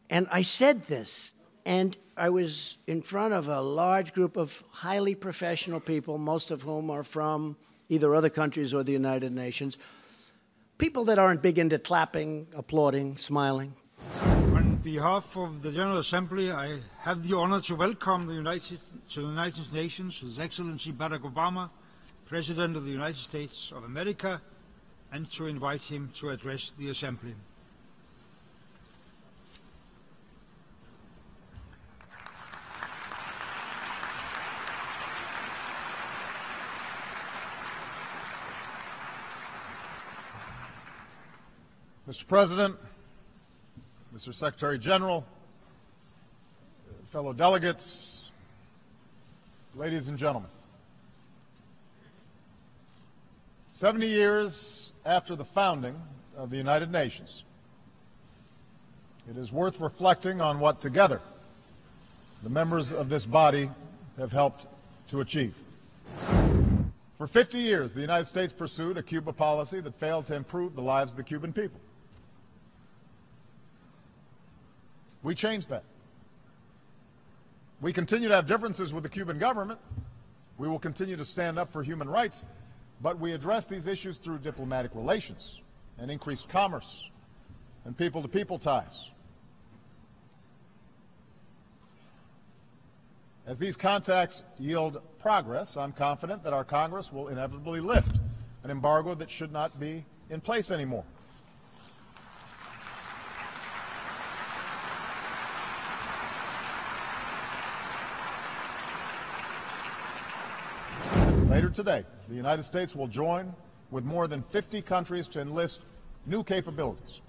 And I said this, and I was in front of a large group of highly professional people, most of whom are from either other countries or the United Nations, people that aren't big into clapping, applauding, smiling. On behalf of the General Assembly, I have the honor to welcome the United Nations His Excellency Barack Obama, President of the United States of America, and to invite him to address the Assembly. Mr. President, Mr. Secretary General, fellow delegates, ladies and gentlemen. 70 years after the founding of the United Nations, it is worth reflecting on what together the members of this body have helped to achieve. For 50 years, the United States pursued a Cuba policy that failed to improve the lives of the Cuban people. We changed that. We continue to have differences with the Cuban government. We will continue to stand up for human rights, but we address these issues through diplomatic relations and increased commerce and people-to-people ties. As these contacts yield progress, I'm confident that our Congress will inevitably lift an embargo that should not be in place anymore. Later today, the United States will join with more than 50 countries to enlist new capabilities: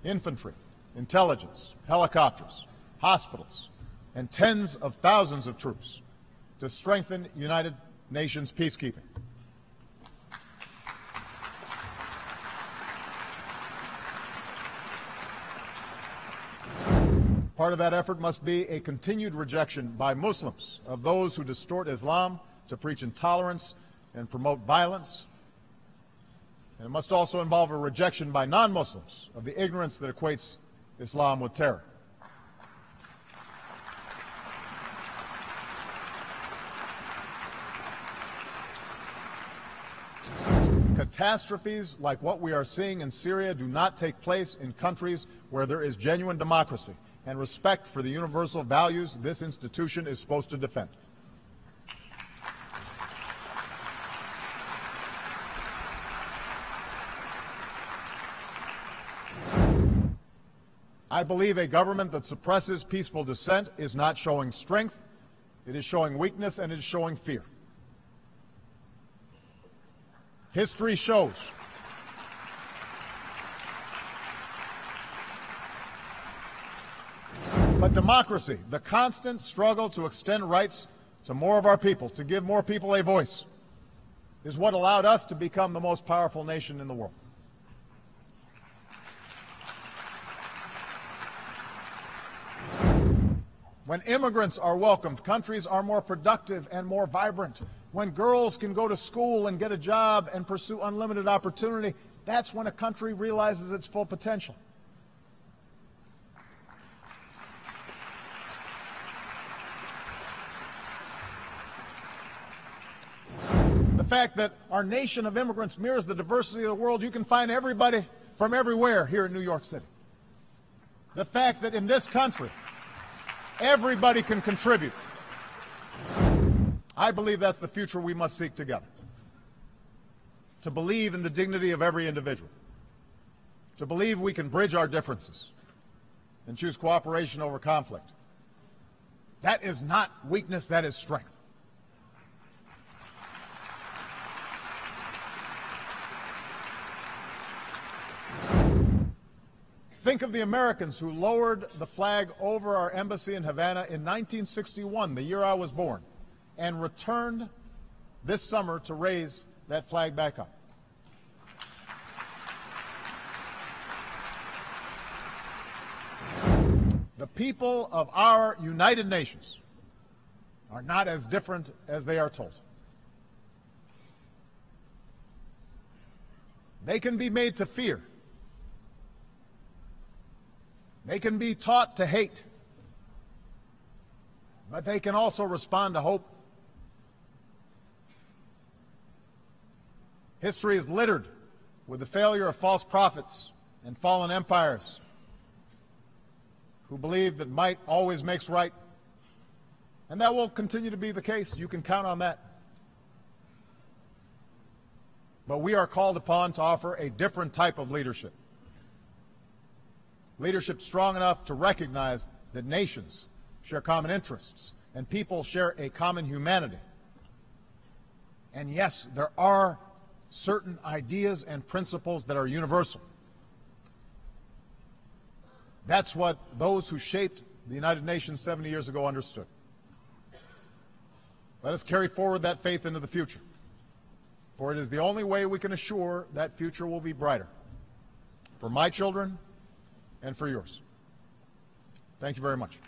infantry, intelligence, helicopters, hospitals, and tens of thousands of troops to strengthen United Nations peacekeeping. Part of that effort must be a continued rejection by Muslims of those who distort Islam to preach intolerance and promote violence. And it must also involve a rejection by non-Muslims of the ignorance that equates Islam with terror. Catastrophes like what we are seeing in Syria do not take place in countries where there is genuine democracy and respect for the universal values this institution is supposed to defend. I believe a government that suppresses peaceful dissent is not showing strength, it is showing weakness, and it is showing fear. History shows but democracy, the constant struggle to extend rights to more of our people, to give more people a voice, is what allowed us to become the most powerful nation in the world. When immigrants are welcomed, countries are more productive and more vibrant. When girls can go to school and get a job and pursue unlimited opportunity, that's when a country realizes its full potential. The fact that our nation of immigrants mirrors the diversity of the world, you can find everybody from everywhere here in New York City. The fact that in this country, everybody can contribute. I believe that's the future we must seek together. To believe in the dignity of every individual. To believe we can bridge our differences and choose cooperation over conflict. That is not weakness, that is strength. Think of the Americans who lowered the flag over our embassy in Havana in 1961, the year I was born, and returned this summer to raise that flag back up. The people of our United Nations are not as different as they are told. They can be made to fear, They can be taught to hate, but they can also respond to hope. History is littered with the failure of false prophets and fallen empires who believe that might always makes right. And that will continue to be the case. You can count on that. But we are called upon to offer a different type of leadership. Leadership strong enough to recognize that nations share common interests and people share a common humanity. And yes, there are certain ideas and principles that are universal. That's what those who shaped the United Nations 70 years ago understood. Let us carry forward that faith into the future, for it is the only way we can assure that future will be brighter for my children and for yours. Thank you very much.